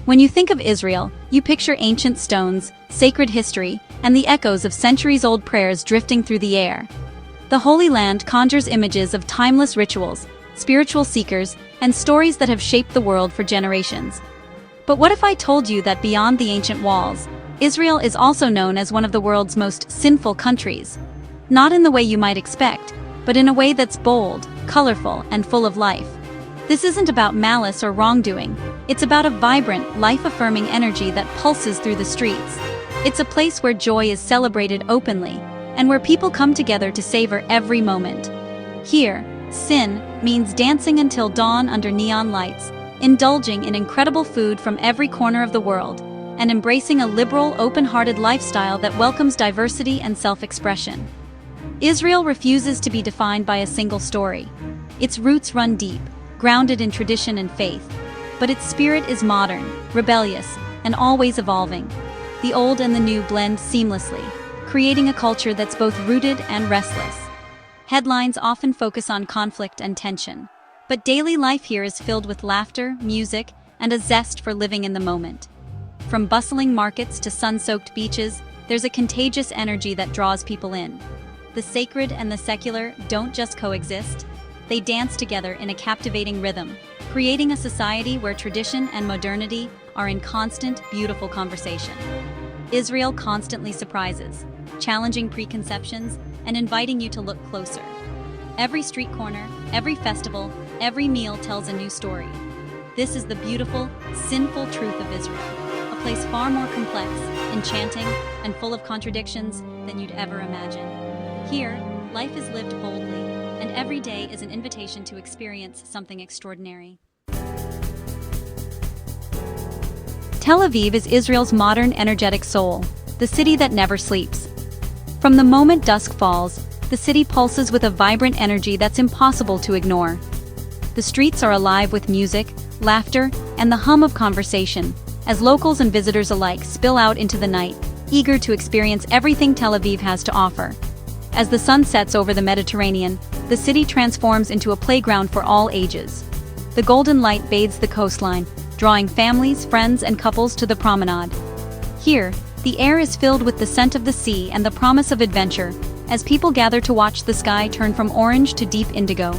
When you think of Israel, you picture ancient stones, sacred history, and the echoes of centuries-old prayers drifting through the air. The Holy Land conjures images of timeless rituals, spiritual seekers, and stories that have shaped the world for generations. But what if I told you that beyond the ancient walls, Israel is also known as one of the world's most sinful countries? Not in the way you might expect, but in a way that's bold, colorful, and full of life. This isn't about malice or wrongdoing. It's about a vibrant, life-affirming energy that pulses through the streets. It's a place where joy is celebrated openly, and where people come together to savor every moment. Here, sin means dancing until dawn under neon lights, indulging in incredible food from every corner of the world, and embracing a liberal, open-hearted lifestyle that welcomes diversity and self-expression. Israel refuses to be defined by a single story. Its roots run deep, grounded in tradition and faith, but its spirit is modern, rebellious, and always evolving. The old and the new blend seamlessly, creating a culture that's both rooted and restless. Headlines often focus on conflict and tension, but daily life here is filled with laughter, music, and a zest for living in the moment. From bustling markets to sun-soaked beaches, there's a contagious energy that draws people in. The sacred and the secular don't just coexist, they dance together in a captivating rhythm, creating a society where tradition and modernity are in constant, beautiful conversation. Israel constantly surprises, challenging preconceptions and inviting you to look closer. Every street corner, every festival, every meal tells a new story. This is the beautiful, sinful truth of Israel, a place far more complex, enchanting, and full of contradictions than you'd ever imagine. Here, life is lived boldly, and every day is an invitation to experience something extraordinary. Tel Aviv is Israel's modern, energetic soul, the city that never sleeps. From the moment dusk falls, the city pulses with a vibrant energy that's impossible to ignore. The streets are alive with music, laughter, and the hum of conversation, as locals and visitors alike spill out into the night, eager to experience everything Tel Aviv has to offer. As the sun sets over the Mediterranean, the city transforms into a playground for all ages. The golden light bathes the coastline, drawing families, friends, and couples to the promenade. Here, the air is filled with the scent of the sea and the promise of adventure, as people gather to watch the sky turn from orange to deep indigo.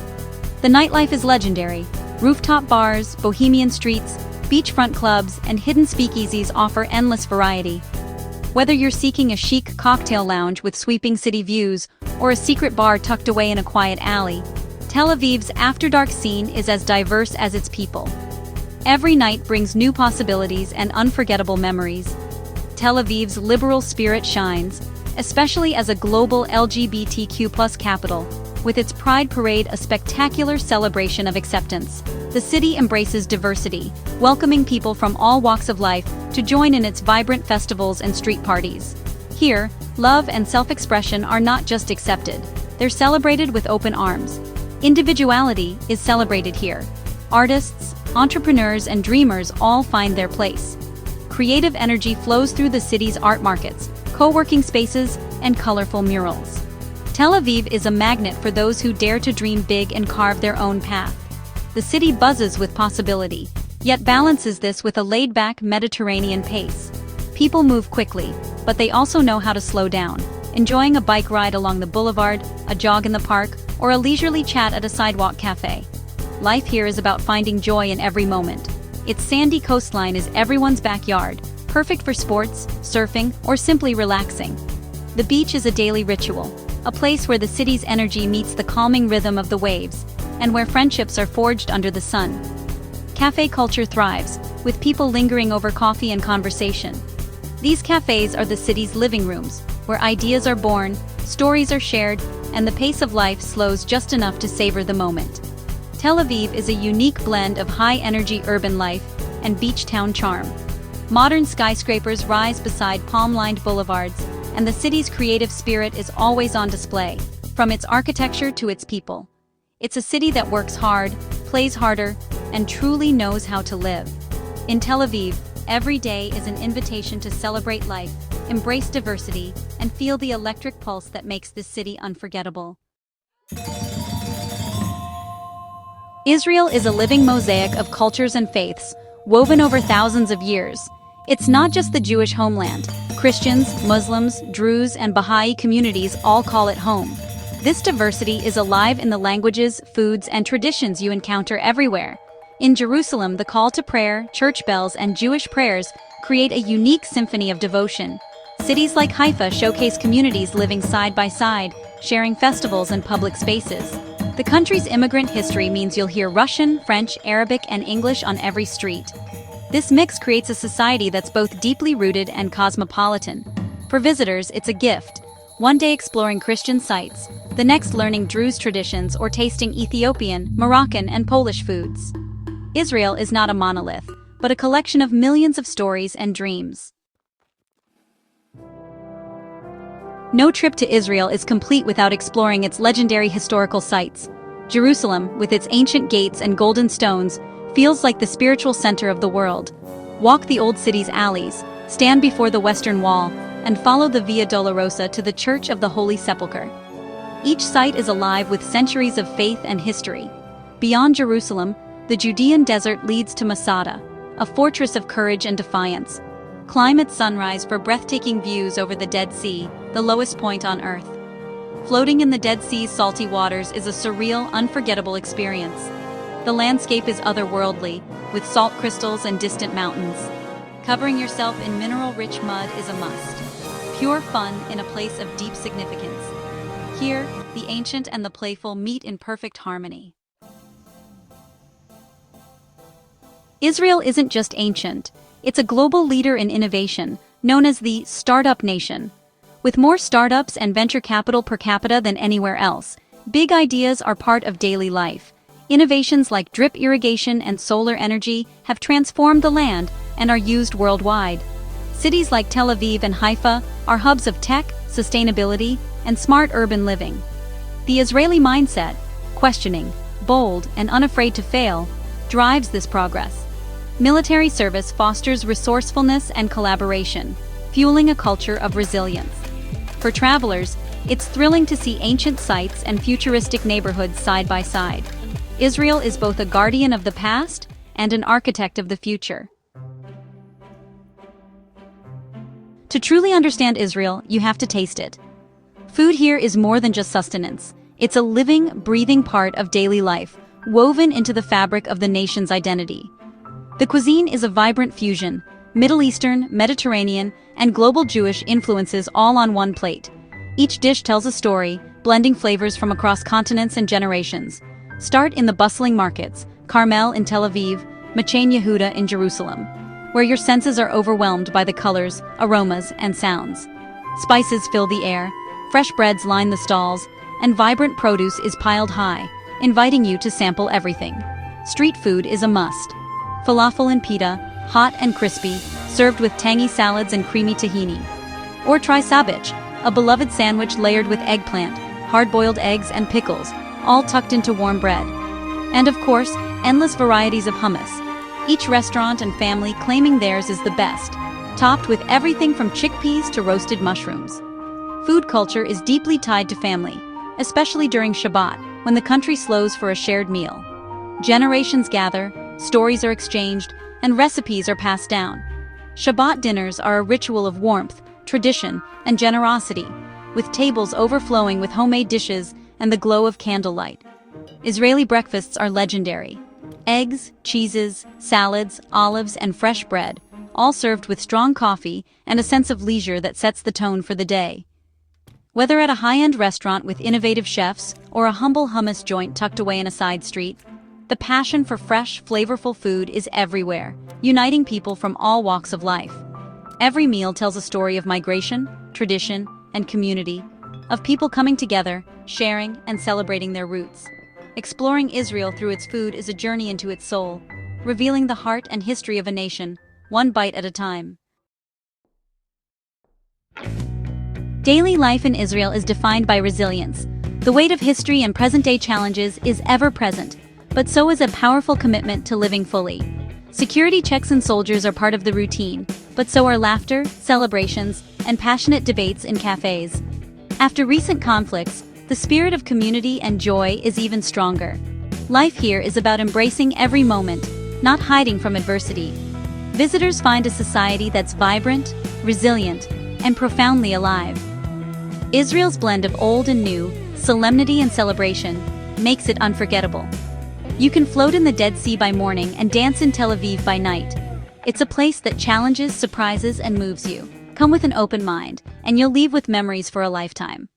The nightlife is legendary. Rooftop bars, bohemian streets, beachfront clubs, and hidden speakeasies offer endless variety. Whether you're seeking a chic cocktail lounge with sweeping city views or a secret bar tucked away in a quiet alley, Tel Aviv's after-dark scene is as diverse as its people. Every night brings new possibilities and unforgettable memories. Tel Aviv's liberal spirit shines, especially as a global LGBTQ+ capital, with its Pride Parade a spectacular celebration of acceptance. The city embraces diversity, welcoming people from all walks of life to join in its vibrant festivals and street parties. Here, love and self-expression are not just accepted, they're celebrated with open arms. Individuality is celebrated here. Artists, entrepreneurs, and dreamers all find their place. Creative energy flows through the city's art markets, co-working spaces, and colorful murals. Tel Aviv is a magnet for those who dare to dream big and carve their own path. The city buzzes with possibility, yet balances this with a laid-back Mediterranean pace. People move quickly, but they also know how to slow down, enjoying a bike ride along the boulevard, a jog in the park, or a leisurely chat at a sidewalk cafe. Life here is about finding joy in every moment. Its sandy coastline is everyone's backyard, perfect for sports, surfing, or simply relaxing. The beach is a daily ritual, a place where the city's energy meets the calming rhythm of the waves, and where friendships are forged under the sun. Cafe culture thrives, with people lingering over coffee and conversation. These cafes are the city's living rooms, where ideas are born, stories are shared, and the pace of life slows just enough to savor the moment. Tel Aviv is a unique blend of high-energy urban life and beach town charm. Modern skyscrapers rise beside palm-lined boulevards, and the city's creative spirit is always on display, from its architecture to its people. It's a city that works hard, plays harder, and truly knows how to live. In Tel Aviv, every day is an invitation to celebrate life, embrace diversity, and feel the electric pulse that makes this city unforgettable. Israel is a living mosaic of cultures and faiths, woven over thousands of years. It's not just the Jewish homeland. Christians, Muslims, Druze, and Baha'i communities all call it home. This diversity is alive in the languages, foods, and traditions you encounter everywhere. In Jerusalem, the call to prayer, church bells, and Jewish prayers create a unique symphony of devotion. Cities like Haifa showcase communities living side by side, sharing festivals and public spaces. The country's immigrant history means you'll hear Russian, French, Arabic, and English on every street. This mix creates a society that's both deeply rooted and cosmopolitan. For visitors, it's a gift. One day exploring Christian sites, the next learning Druze traditions or tasting Ethiopian, Moroccan, and Polish foods. Israel is not a monolith, but a collection of millions of stories and dreams. No trip to Israel is complete without exploring its legendary historical sites. Jerusalem, with its ancient gates and golden stones, feels like the spiritual center of the world. Walk the old city's alleys, stand before the Western Wall, and follow the Via Dolorosa to the Church of the Holy Sepulchre. Each site is alive with centuries of faith and history. Beyond Jerusalem, the Judean desert leads to Masada, a fortress of courage and defiance. Climb at sunrise for breathtaking views over the Dead Sea, the lowest point on Earth. Floating in the Dead Sea's salty waters is a surreal, unforgettable experience. The landscape is otherworldly, with salt crystals and distant mountains. Covering yourself in mineral-rich mud is a must. Pure fun in a place of deep significance. Here, the ancient and the playful meet in perfect harmony. Israel isn't just ancient, it's a global leader in innovation, known as the startup nation. With more startups and venture capital per capita than anywhere else, big ideas are part of daily life. Innovations like drip irrigation and solar energy have transformed the land and are used worldwide. Cities like Tel Aviv and Haifa are hubs of tech, sustainability, and smart urban living. The Israeli mindset, questioning, bold, and unafraid to fail, drives this progress. Military service fosters resourcefulness and collaboration, fueling a culture of resilience. For travelers, it's thrilling to see ancient sites and futuristic neighborhoods side by side. Israel is both a guardian of the past and an architect of the future. To truly understand Israel, you have to taste it. Food here is more than just sustenance. It's a living, breathing part of daily life, woven into the fabric of the nation's identity. The cuisine is a vibrant fusion, Middle Eastern, Mediterranean, and global Jewish influences all on one plate. Each dish tells a story, blending flavors from across continents and generations. Start in the bustling markets, Carmel in Tel Aviv, Machain Yehuda in Jerusalem, where your senses are overwhelmed by the colors, aromas, and sounds. Spices fill the air, fresh breads line the stalls, and vibrant produce is piled high, inviting you to sample everything. Street food is a must. Falafel and pita, hot and crispy, served with tangy salads and creamy tahini. Or try sabich, a beloved sandwich layered with eggplant, hard-boiled eggs, and pickles, all tucked into warm bread. And of course, endless varieties of hummus, each restaurant and family claiming theirs is the best, topped with everything from chickpeas to roasted mushrooms. Food culture is deeply tied to family, especially during Shabbat, when the country slows for a shared meal. Generations gather, stories are exchanged, and recipes are passed down. Shabbat dinners are a ritual of warmth, tradition, and generosity, with tables overflowing with homemade dishes and the glow of candlelight. Israeli breakfasts are legendary. Eggs, cheeses, salads, olives, and fresh bread, all served with strong coffee and a sense of leisure that sets the tone for the day. Whether at a high-end restaurant with innovative chefs or a humble hummus joint tucked away in a side street, the passion for fresh, flavorful food is everywhere, uniting people from all walks of life. Every meal tells a story of migration, tradition, and community, of people coming together, sharing, and celebrating their roots. Exploring Israel through its food is a journey into its soul, revealing the heart and history of a nation, one bite at a time. Daily life in Israel is defined by resilience. The weight of history and present-day challenges is ever present, but so is a powerful commitment to living fully. Security checks and soldiers are part of the routine, but so are laughter, celebrations, and passionate debates in cafes. After recent conflicts, the spirit of community and joy is even stronger. Life here is about embracing every moment, not hiding from adversity. Visitors find a society that's vibrant, resilient, and profoundly alive. Israel's blend of old and new, solemnity and celebration, makes it unforgettable. You can float in the Dead Sea by morning and dance in Tel Aviv by night. It's a place that challenges, surprises, and moves you. Come with an open mind, and you'll leave with memories for a lifetime.